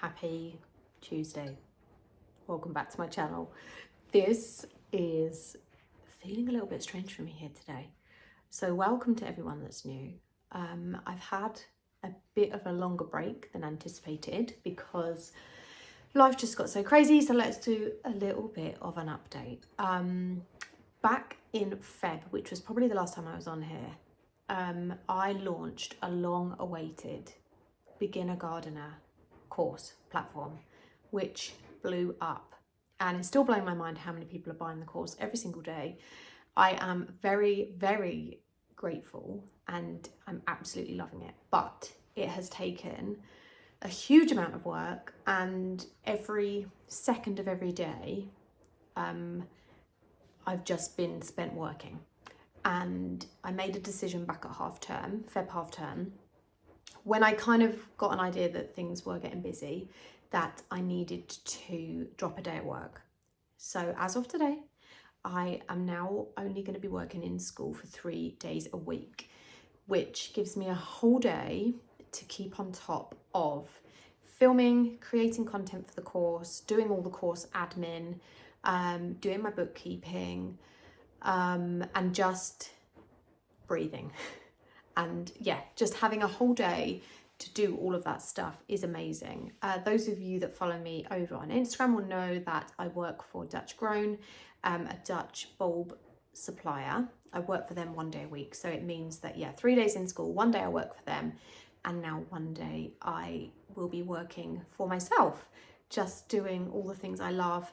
Happy Tuesday. Welcome back to my channel. This is feeling a little bit strange for me here today. So welcome to everyone that's new. I've had a bit of a longer break than anticipated because life just got so crazy. So let's do a little bit of an update. Back in Feb, which was probably the last time I was on here, I launched a long-awaited beginner gardener course platform, which blew up, and it's still blowing my mind how many people are buying the course every single day. I am very, very grateful and I'm absolutely loving it, but it has taken a huge amount of work, and every second of every day I've just been spent working. And I made a decision back at Feb half term, when I kind of got an idea that things were getting busy, that I needed to drop a day at work. So as of today, I am now only going to be working in school for 3 days a week, which gives me a whole day to keep on top of filming, creating content for the course, doing all the course admin, doing my bookkeeping, and just breathing. And yeah, just having a whole day to do all of that stuff is amazing. Those of you that follow me over on Instagram will know that I work for Dutch Grown, a Dutch bulb supplier. I work for them 1 day a week. So it means that, yeah, 3 days in school, 1 day I work for them, and now 1 day I will be working for myself, just doing all the things I love,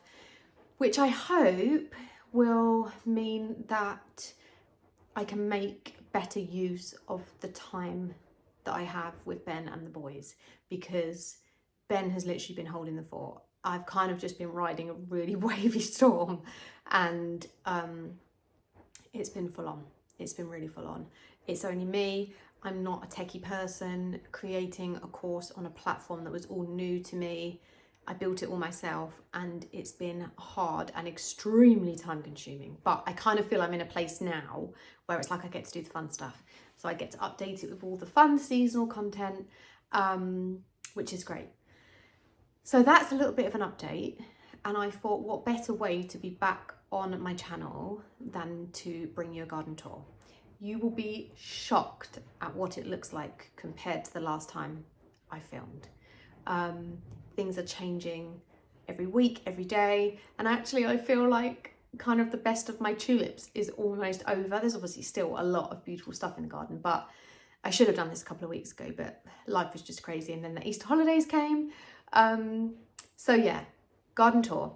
which I hope will mean that I can make better use of the time that I have with Ben and the boys, because Ben has literally been holding the fort. I've kind of just been riding a really wavy storm, and it's been full on. It's been really full on. It's only me. I'm not a techie person. Creating a course on a platform that was all new to me, I built it all myself, and it's been hard and extremely time consuming. But I kind of feel I'm in a place now where it's like I get to do the fun stuff. So I get to update it with all the fun seasonal content, which is great. So that's a little bit of an update. And I thought, what better way to be back on my channel than to bring you a garden tour. You will be shocked at what it looks like compared to the last time I filmed. Things are changing every week, every day. And actually I feel like kind of the best of my tulips is almost over. There's obviously still a lot of beautiful stuff in the garden, but I should have done this a couple of weeks ago, but life was just crazy. And then the Easter holidays came. So yeah, garden tour.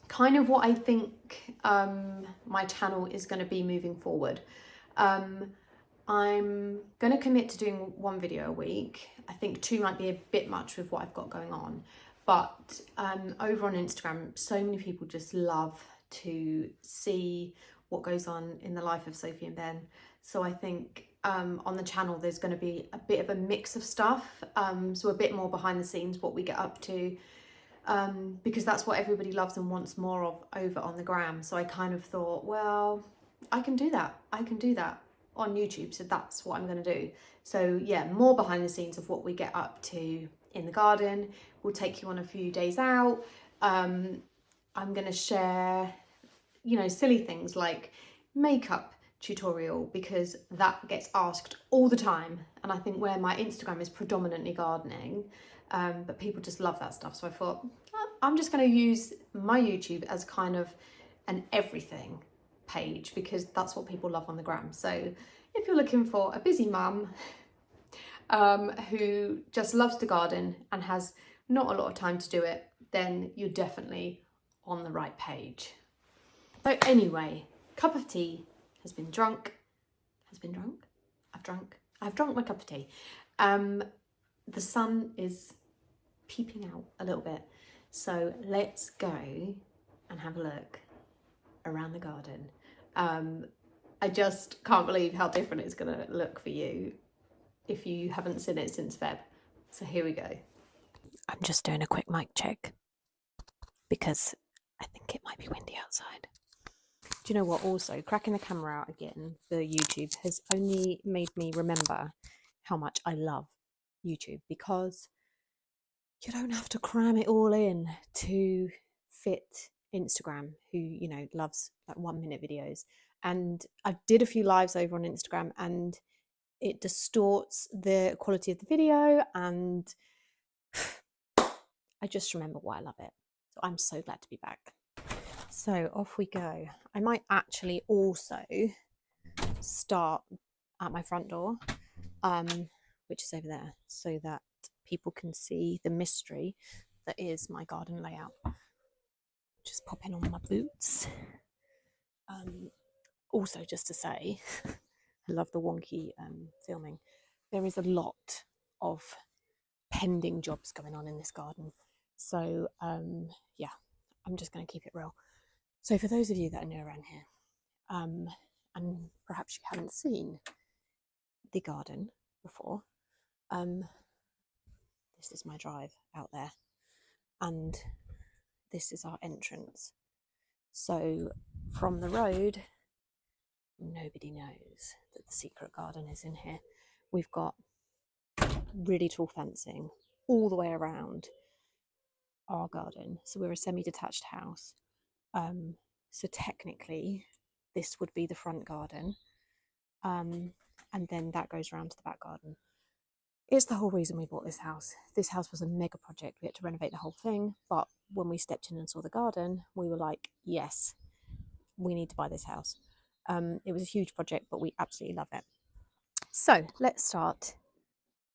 Kind of what I think my channel is going to be moving forward. I'm going to commit to doing 1 video a week. I think 2 might be a bit much with what I've got going on. But over on Instagram, so many people just love to see what goes on in the life of Sophie and Ben. So I think on the channel, there's going to be a bit of a mix of stuff. So a bit more behind the scenes, what we get up to, because that's what everybody loves and wants more of over on the gram. So I kind of thought, well, I can do that. I can do that on YouTube. So that's what I'm going to do. So yeah, more behind the scenes of what we get up to in the garden. We'll take you on a few days out. I'm going to share, you know, silly things like makeup tutorial, because that gets asked all the time. And I think where my Instagram is predominantly gardening, but people just love that stuff. So I thought, I'm just going to use my YouTube as kind of an everything page, because that's what people love on the gram. So if you're looking for a busy mum who just loves to garden and has not a lot of time to do it, then you're definitely on the right page. So anyway, cup of tea has been drunk. I've drunk my cup of tea. The sun is peeping out a little bit. So let's go and have a look around the garden. I just can't believe how different it's going to look for you if you haven't seen it since Feb. So here we go. I'm just doing a quick mic check because I think it might be windy outside. Do you know what? Also, cracking the camera out again for YouTube has only made me remember how much I love YouTube, because you don't have to cram it all in to fit Instagram, who, you know, loves like 1 minute videos. And I did a few lives over on Instagram, and it distorts the quality of the video, and I just remember why I love it. So I'm so glad to be back. So off we go. I might actually also start at my front door, which is over there, so that people can see the mystery that is my garden layout. Just popping on my boots. Also, just to say, I love the wonky filming. There is a lot of pending jobs going on in this garden. So, yeah, I'm just going to keep it real. So for those of you that are new around here, and perhaps you haven't seen the garden before, this is my drive out there, and this is our entrance. So from the road, nobody knows that the secret garden is in here. We've got really tall fencing all the way around our garden. So we're a semi-detached house. So technically, this would be the front garden. And then that goes around to the back garden. It's the whole reason we bought this house. This house was a mega project. We had to renovate the whole thing. But when we stepped in and saw the garden, we were like, yes, we need to buy this house. It was a huge project, but we absolutely love it. So let's start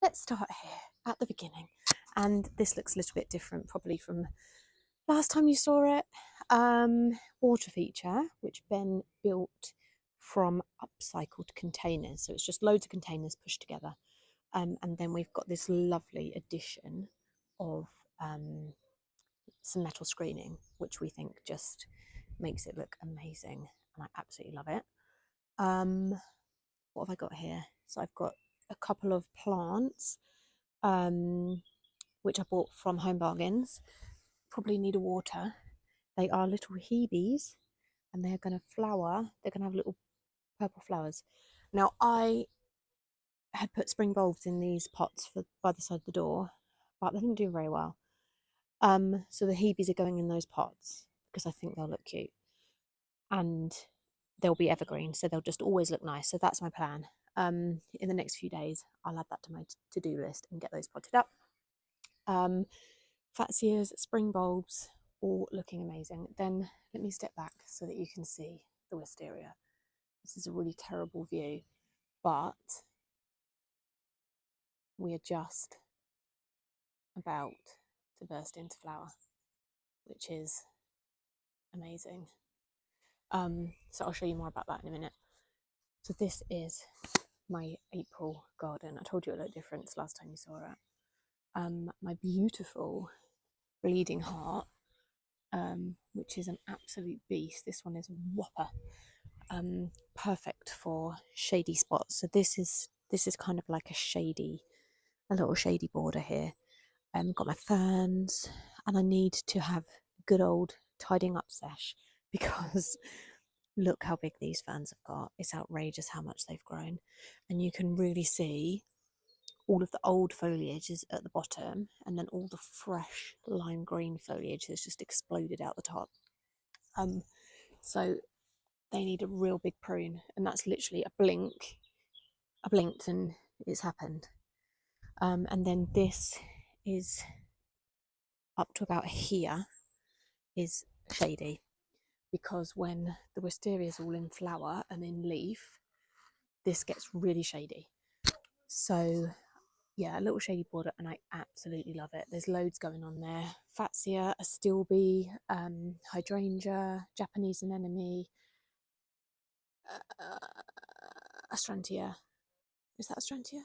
here at the beginning. And this looks a little bit different probably from last time you saw it. Water feature, which Ben built from upcycled containers. So it's just loads of containers pushed together. And then we've got this lovely addition of some metal screening, which we think just makes it look amazing. And I absolutely love it. What have I got here? So I've got a couple of plants, which I bought from Home Bargains. Probably need a water. They are little Hebes, and they're going to flower. They're going to have little purple flowers. Now, I had put spring bulbs in these pots by the side of the door, but they didn't do very well. So the Hebes are going in those pots because I think they'll look cute, and they'll be evergreen, so they'll just always look nice. So that's my plan. In the next few days, I'll add that to my to-do list and get those potted up. Fatsias, spring bulbs, all looking amazing. Then let me step back so that you can see the wisteria. This is a really terrible view, but we are just about to burst into flower, which is amazing. So I'll show you more about that in a minute. So this is my April garden. I told you it looked different last time you saw it. My beautiful bleeding heart, which is an absolute beast. This one is a whopper. Perfect for shady spots. So this is kind of like a little shady border here. Got my ferns, and I need to have a good old tidying up sesh because look how big these ferns have got. It's outrageous how much they've grown, and you can really see all of the old foliage is at the bottom, and then all the fresh lime green foliage has just exploded out the top. So they need a real big prune, and that's literally a blink. I blinked and it's happened. And then this is up to about here is Shady, because when the wisteria is all in flower and in leaf, this gets really shady. So yeah, a little shady border, and I absolutely love it. There's loads going on there. Fatsia, Astilbe, hydrangea, Japanese anemone, Astrantia. Is that Astrantia?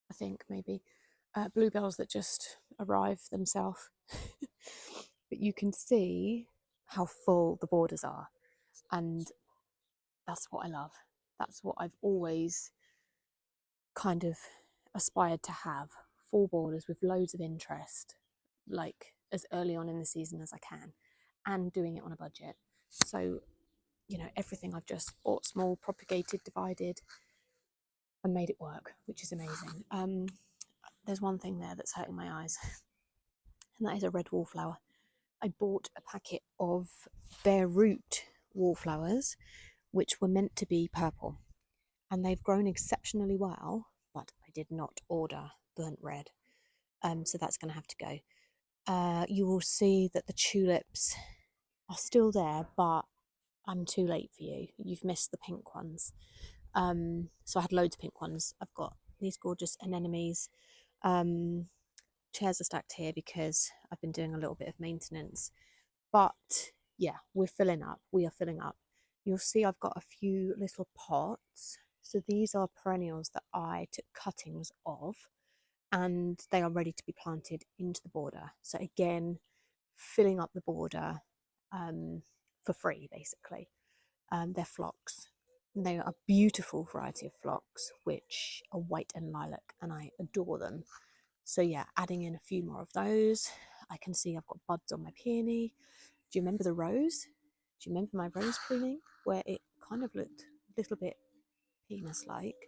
I think maybe. Bluebells that just arrive themselves. But you can see how full the borders are, and that's what I love. That's what I've always kind of aspired to have, full borders with loads of interest, like as early on in the season as I can, and doing it on a budget. So, you know, everything I've just bought small, propagated, divided, and made it work, which is amazing. There's one thing there that's hurting my eyes. and that is a red wallflower. I bought a packet of bare root wallflowers, which were meant to be purple, and they've grown exceptionally well, but I did not order burnt red, so that's going to have to go. You will see that the tulips are still there, but I'm too late for you. You've missed the pink ones. So I had loads of pink ones. I've got these gorgeous anemones. Chairs are stacked here because I've been doing a little bit of maintenance. But yeah, we're filling up. We are filling up. You'll see I've got a few little pots. So these are perennials that I took cuttings of, and they are ready to be planted into the border. So again, filling up the border for free, basically. They're phlox. They are a beautiful variety of phlox, which are white and lilac, and I adore them. So yeah, adding in a few more of those. I can see I've got buds on my peony. Do you remember the rose? Do you remember my rose pruning where it kind of looked a little bit penis-like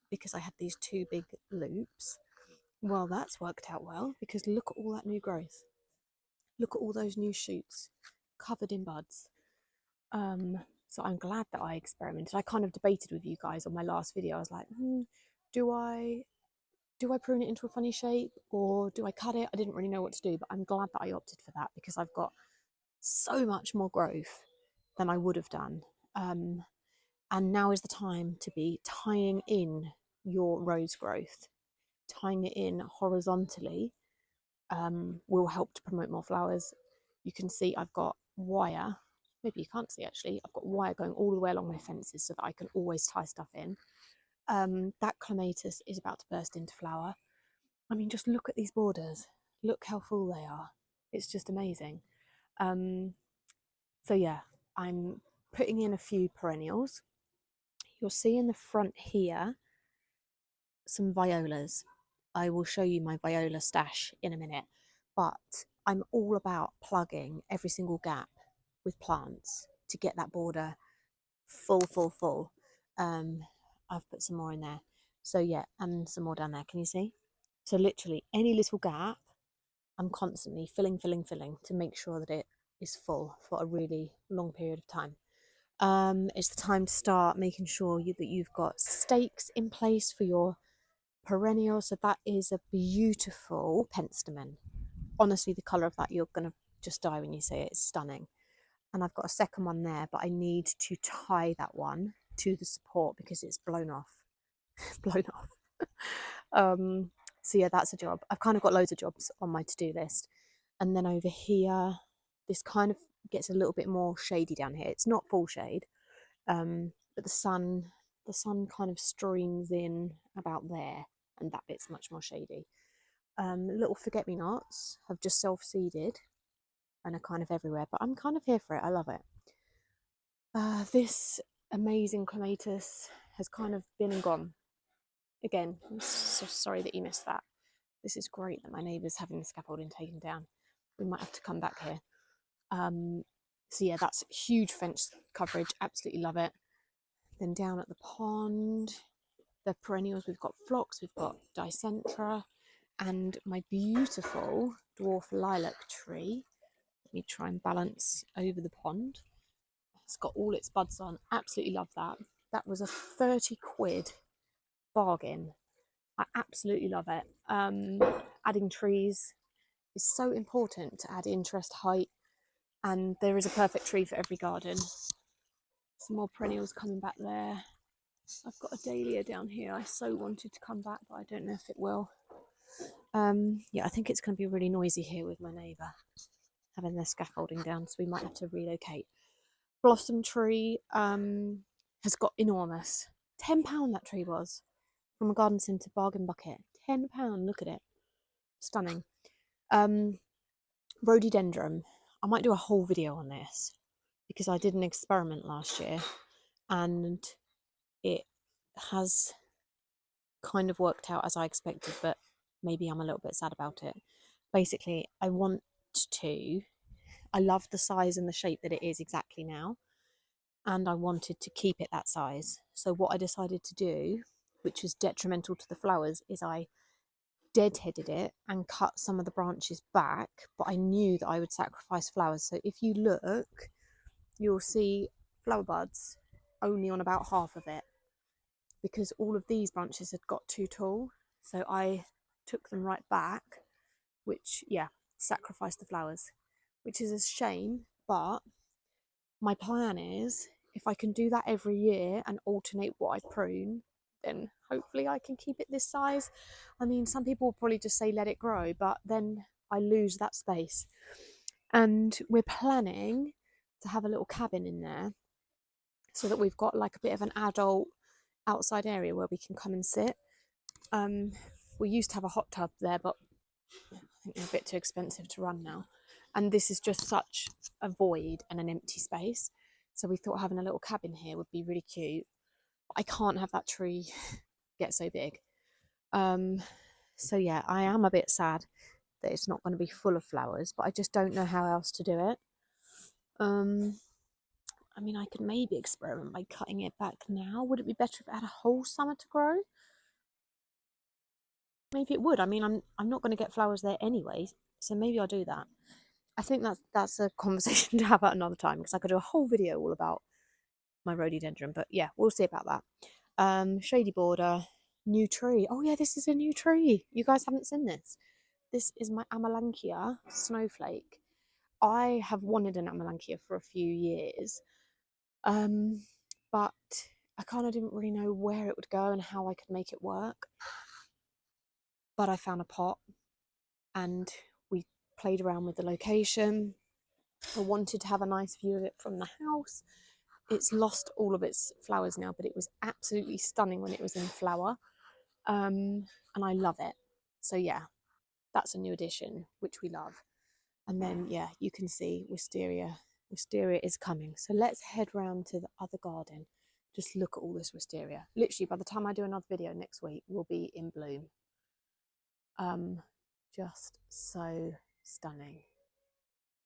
because I had these two big loops? Well, that's worked out well because look at all that new growth. Look at all those new shoots covered in buds. So I'm glad that I experimented. I kind of debated with you guys on my last video. I was like, do I prune it into a funny shape or do I cut it? I didn't really know what to do, but I'm glad that I opted for that because I've got so much more growth than I would have done. And now is the time to be tying in your rose growth. Tying it in horizontally will help to promote more flowers. You can see I've got wire. Maybe you can't see actually. I've got wire going all the way along my fences so that I can always tie stuff in. That clematis is about to burst into flower. I mean, just look at these borders. Look how full they are. It's just amazing. So yeah, I'm putting in a few perennials. You'll see in the front here some violas. I will show you my viola stash in a minute, but I'm all about plugging every single gap with plants to get that border full. I've put some more in there. So yeah, and some more down there. Can you see? So literally any little gap, I'm constantly filling to make sure that it is full for a really long period of time. It's the time to start making sure that you've got stakes in place for your perennial. So that is a beautiful penstemon. Honestly, the colour of that, you're going to just die when you see it. It's stunning. And I've got a second one there, but I need to tie that one to the support because it's blown off. blown off. So yeah, that's a job. I've kind of got loads of jobs on my to-do list. And then over here, this kind of gets a little bit more shady down here. It's not full shade, but the sun kind of streams in about there, and that bit's much more shady. Little forget-me-nots have just self-seeded and are kind of everywhere, but I'm kind of here for it. I love it. This amazing clematis has kind of been and gone. Again, I'm so sorry that you missed that. This is great that my neighbour's having the scaffolding taken down. We might have to come back here. So yeah, that's huge fence coverage. Absolutely love it. Then down at the pond, the perennials, we've got phlox, we've got dicentra, and my beautiful dwarf lilac tree. Let me try and balance over the pond. It's got all its buds on. Absolutely love that. That was a 30 quid bargain. I absolutely love it. Adding trees is so important to add interest, height, and there is a perfect tree for every garden. Some more perennials coming back there. I've got a dahlia down here. I so wanted to come back, but I don't know if it will. Yeah, I think it's going to be really noisy here with my neighbour having their scaffolding down, so we might have to relocate. Blossom tree has got enormous. £10 that tree was from a garden centre bargain bucket. £10. Look at it. Stunning. Rhododendron. I might do a whole video on this because I did an experiment last year and it has kind of worked out as I expected, but maybe I'm a little bit sad about it. Basically, I love the size and the shape that it is exactly now, and I wanted to keep it that size. So what I decided to do, which was detrimental to the flowers, is I deadheaded it and cut some of the branches back, but I knew that I would sacrifice flowers. So if you look, you'll see flower buds only on about half of it, because all of these branches had got too tall. So I took them right back, which, yeah, sacrificed the flowers, which is a shame. But my plan is, if I can do that every year and alternate what I prune, then hopefully I can keep it this size. I mean, some people will probably just say let it grow, but then I lose that space. And we're planning to have a little cabin in there, so that we've got like a bit of an adult outside area where we can come and sit. We used to have a hot tub there, but I think they're a bit too expensive to run now. And this is just such a void and an empty space. So we thought having a little cabin here would be really cute. I can't have that tree get so big. So yeah, I am a bit sad that it's not going to be full of flowers, but I just don't know how else to do it. I mean, I could maybe experiment by cutting it back now. Would it be better if it had a whole summer to grow? Maybe it would. I mean, I'm not going to get flowers there anyway, so maybe I'll do that. I think that's a conversation to have at another time, because I could do a whole video all about my rhododendron. But yeah, we'll see about that. Shady border, new tree. Oh yeah, this is a new tree. You guys haven't seen this. This is my Amelanchier snowflake. I have wanted an Amelanchier for a few years, but I kind of didn't really know where it would go and how I could make it work. But I found a pot and we played around with the location. I wanted to have a nice view of it from the house. It's lost all of its flowers now, but it was absolutely stunning when it was in flower. And I love it. So yeah, that's a new addition, which we love. And then, yeah, you can see Wisteria. Wisteria is coming. So let's head round to the other garden. Just look at all this Wisteria. Literally, by the time I do another video next week, we'll be in bloom. Just so stunning.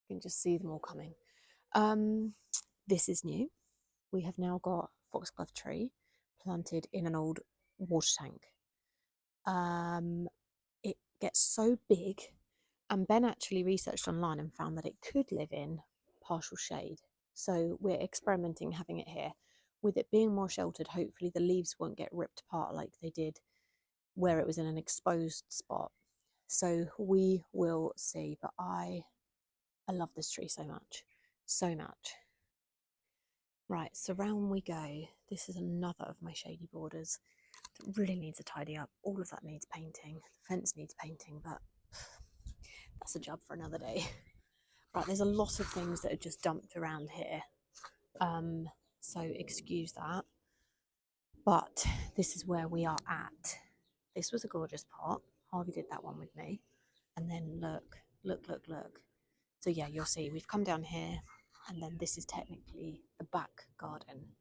You can just see them all coming. This is new. We have now got foxglove tree planted in an old water tank. It gets so big, and Ben actually researched online and found that it could live in partial shade. So we're experimenting having it here. With it being more sheltered, hopefully the leaves won't get ripped apart like they did where it was in an exposed spot. So we will see. But I love this tree so much, so much. Right, so round we go. This is another of my shady borders that really needs a tidy up. All of that needs painting. The fence needs painting, but that's a job for another day. Right, there's a lot of things that are just dumped around here. So excuse that. But this is where we are at. This was a gorgeous pot. Harvey did that one with me. And then look. So yeah, you'll see we've come down here, and then this is technically the back garden.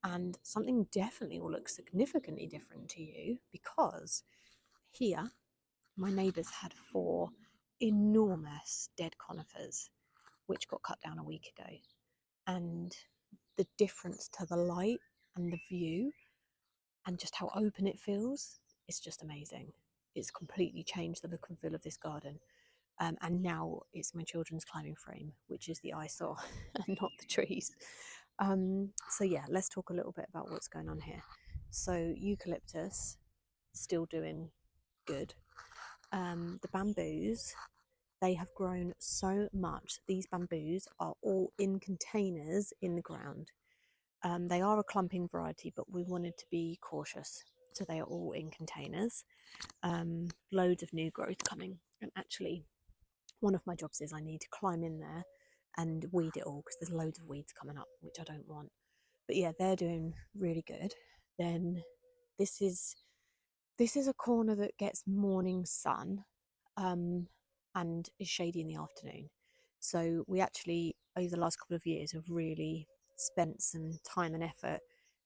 And something definitely will look significantly different to you, because here my neighbours had 4 enormous dead conifers which got cut down a week ago, and the difference to the light and the view and just how open it feels is just amazing. It's completely changed the look and feel of this garden. And now it's my children's climbing frame, which is the eyesore and not the trees. So yeah, let's talk a little bit about what's going on here. So eucalyptus, still doing good. The bamboos, they have grown so much. These bamboos are all in containers in the ground. They are a clumping variety, but we wanted to be cautious. So they are all in containers. Loads of new growth coming. And actually, one of my jobs is I need to climb in there and weed it all, because there's loads of weeds coming up, which I don't want. But yeah, they're doing really good. Then this is a corner that gets morning sun, and is shady in the afternoon. So we actually, over the last couple of years, have really spent some time and effort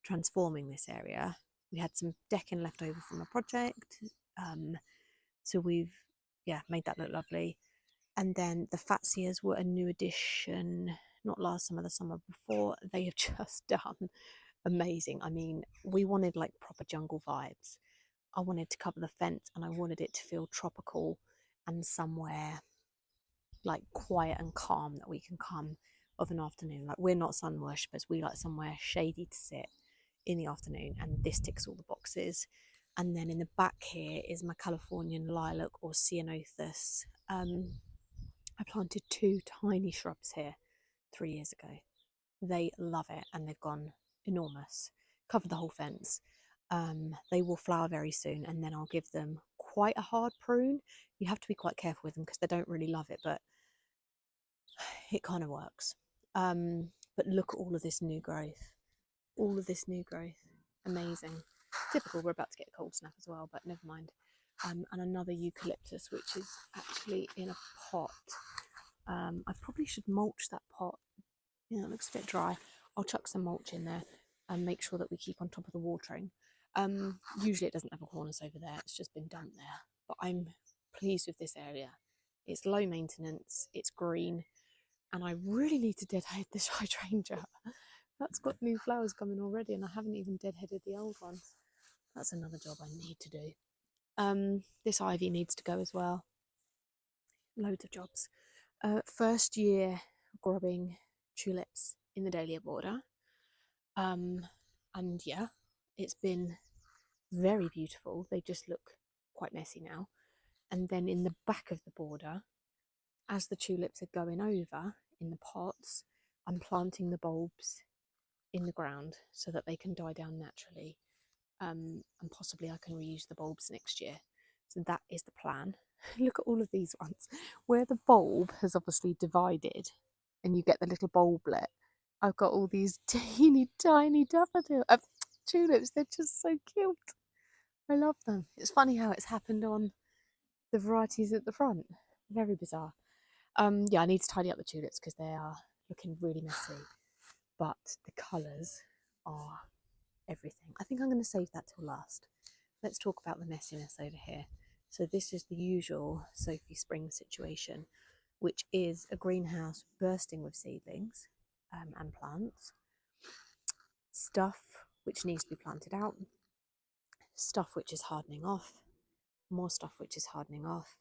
transforming this area. We had some decking left over from a project, so we've made that look lovely. And then the Fatsias were a new addition, not last summer, the summer before. They have just done amazing. I mean, we wanted like proper jungle vibes. I wanted to cover the fence and I wanted it to feel tropical and somewhere like quiet and calm that we can come of an afternoon. Like, we're not sun worshippers, we like somewhere shady to sit in the afternoon, and this ticks all the boxes. And then in the back here is my Californian lilac, or ceanothus. I planted 2 tiny shrubs here 3 years ago. They love it and they've gone enormous, covered the whole fence. They will flower very soon, and then I'll give them quite a hard prune. You have to be quite careful with them because they don't really love it, but it kind of works. But look at all of this new growth. All of this new growth. Amazing. Typical, we're about to get a cold snap as well, but never mind. And another eucalyptus, which is actually in a pot. I probably should mulch that pot. Yeah, it looks a bit dry. I'll chuck some mulch in there and make sure that we keep on top of the watering. Usually it doesn't have a cornice over there, it's just been dumped there. But I'm pleased with this area. It's low maintenance, it's green, and I really need to deadhead this hydrangea. That's got new flowers coming already, and I haven't even deadheaded the old ones. That's another job I need to do. This ivy needs to go as well. Loads of jobs. First year growing tulips in the Dahlia border. And yeah, it's been very beautiful. They just look quite messy now. And then in the back of the border, as the tulips are going over in the pots, I'm planting the bulbs in the ground so that they can die down naturally. And possibly I can reuse the bulbs next year. So that is the plan. Look at all of these ones. Where the bulb has obviously divided and you get the little bulblet, I've got all these teeny tiny tulips. They're just so cute. I love them. It's funny how it's happened on the varieties at the front. Very bizarre. Yeah, I need to tidy up the tulips because they are looking really messy. But the colours are everything. I think I'm going to save that till last. Let's talk about the messiness over here. So this is the usual Sophie spring situation, which is a greenhouse bursting with seedlings and plants, stuff which needs to be planted out, stuff which is hardening off, more stuff which is hardening off.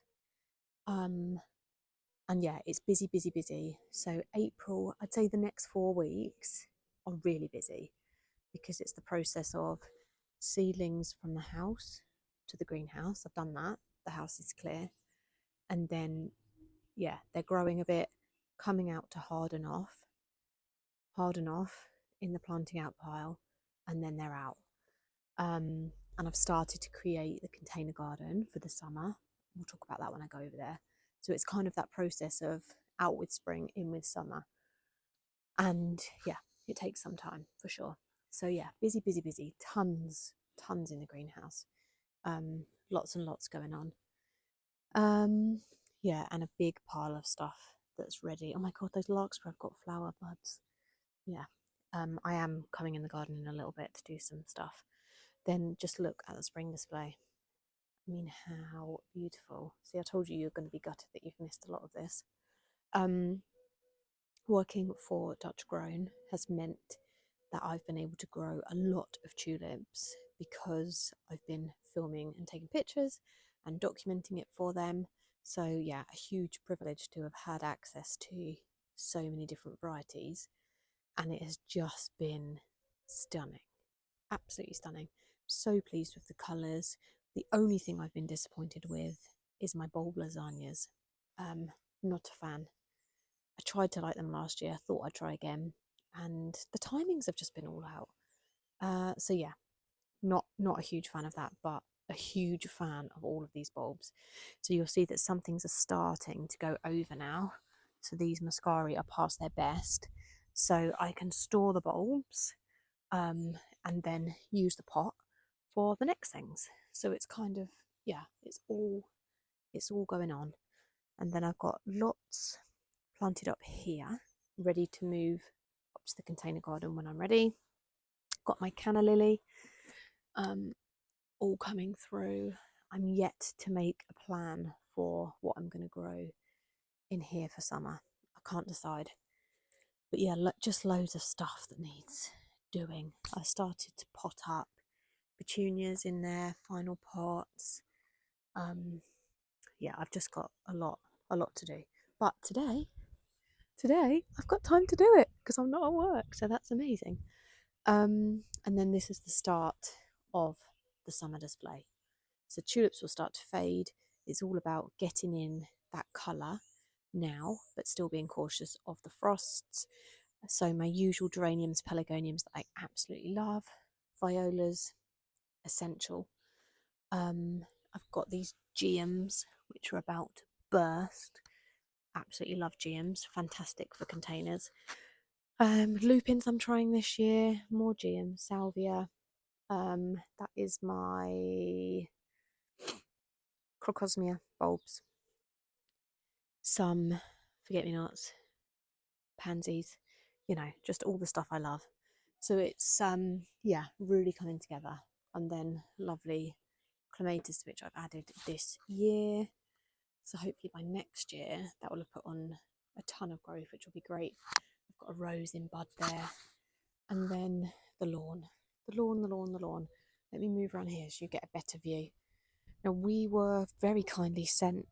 And yeah, it's busy, busy, busy. So April, I'd say the next 4 weeks are really busy because it's the process of seedlings from the house to the greenhouse. I've done that. The house is clear. And then, yeah, they're growing a bit, coming out to harden off in the planting out pile, and then they're out. And I've started to create the container garden for the summer. We'll talk about that when I go over there. So it's kind of that process of out with spring, in with summer. And yeah, it takes some time for sure. So yeah, busy, busy, busy. Tons in the greenhouse. Lots and lots going on. Yeah, and a big pile of stuff that's ready. Oh my god, those larkspur have got flower buds. Yeah. I am coming in the garden in a little bit to do some stuff. Then just look at the spring display. I mean, how beautiful. See, I told you you're going to be gutted that you've missed a lot of this. Working for Dutch Grown has meant that I've been able to grow a lot of tulips because I've been filming and taking pictures and documenting it for them. So yeah, a huge privilege to have had access to so many different varieties, and it has just been stunning, absolutely stunning. So pleased with the colours. The only thing I've been disappointed with is my bulb lasagnas. Not a fan. I tried to like them last year, thought I'd try again, and the timings have just been all out. So yeah, not a huge fan of that, but a huge fan of all of these bulbs. So you'll see that some things are starting to go over now. So these muscari are past their best. So I can store the bulbs and then use the pot for the next things. So it's kind of, yeah, it's all going on. And then I've got lots planted up here, ready to move up to the container garden when I'm ready. Got my canna lily all coming through. I'm yet to make a plan for what I'm going to grow in here for summer. I can't decide. But yeah, just loads of stuff that needs doing. I started to pot up petunias in there, final pots. Yeah, I've just got a lot to do. But today I've got time to do it because I'm not at work, so that's amazing. And then this is the start of the summer display. So tulips will start to fade. It's all about getting in that colour now, but still being cautious of the frosts. So my usual geraniums, pelargoniums that I absolutely love, violas, essential. I've got these geums which are about to burst. Absolutely love geums, fantastic for containers. Lupins I'm trying this year, more geums, salvia. That is my crocosmia bulbs. Some forget-me-nots, pansies, just all the stuff I love. So it's yeah, really coming together. And then lovely clematis which I've added this year. So hopefully by next year that will have put on a ton of growth, which will be great. I've got a rose in bud there. And then the lawn. The lawn. Let me move around here so you get a better view. Now we were very kindly sent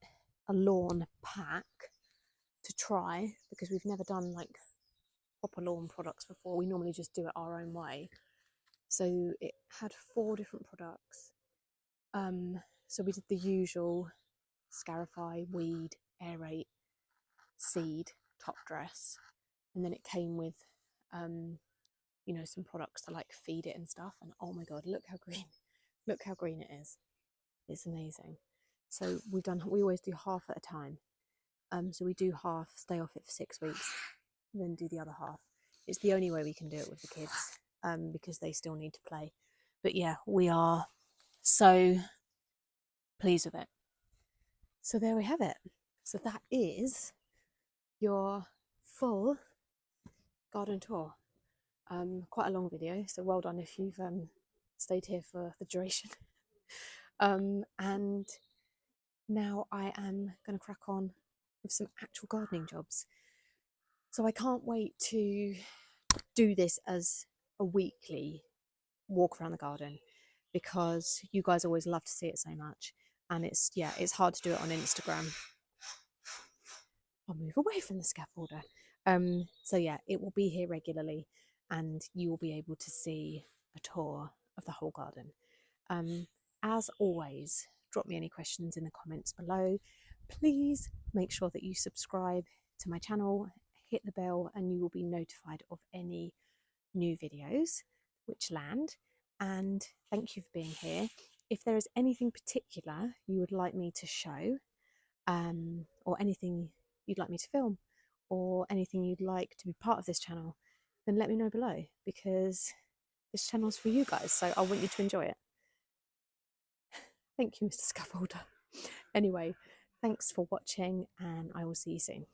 a lawn pack to try because we've never done like proper lawn products before. We normally just do it our own way. So it had 4 different products. So we did the usual scarify, weed, aerate, seed, top dress, and then it came with some products to like feed it and stuff. And oh my god, look how green it is. It's amazing. So we always do half at a time. So we do half, stay off it for 6 weeks, and then do the other half. It's the only way we can do it with the kids, because they still need to play. But yeah, we are so pleased with it. So there we have it. So that is your full garden tour. Quite a long video, so well done if you've stayed here for the duration. And now I am going to crack on with some actual gardening jobs. So I can't wait to do this as a weekly walk around the garden because you guys always love to see it so much, and it's hard to do it on Instagram. I'll move away from the scaffolder. So yeah, it will be here regularly and you will be able to see a tour of the whole garden. As always, drop me any questions in the comments below. Please make sure that you subscribe to my channel, hit the bell, and you will be notified of any new videos which land. And thank you for being here. If there is anything particular you would like me to show, or anything you'd like me to film, or anything you'd like to be part of this channel, then let me know below, because this channel's for you guys, so I want you to enjoy it. Thank you, Mr. Scaffolder. Anyway, thanks for watching, and I will see you soon.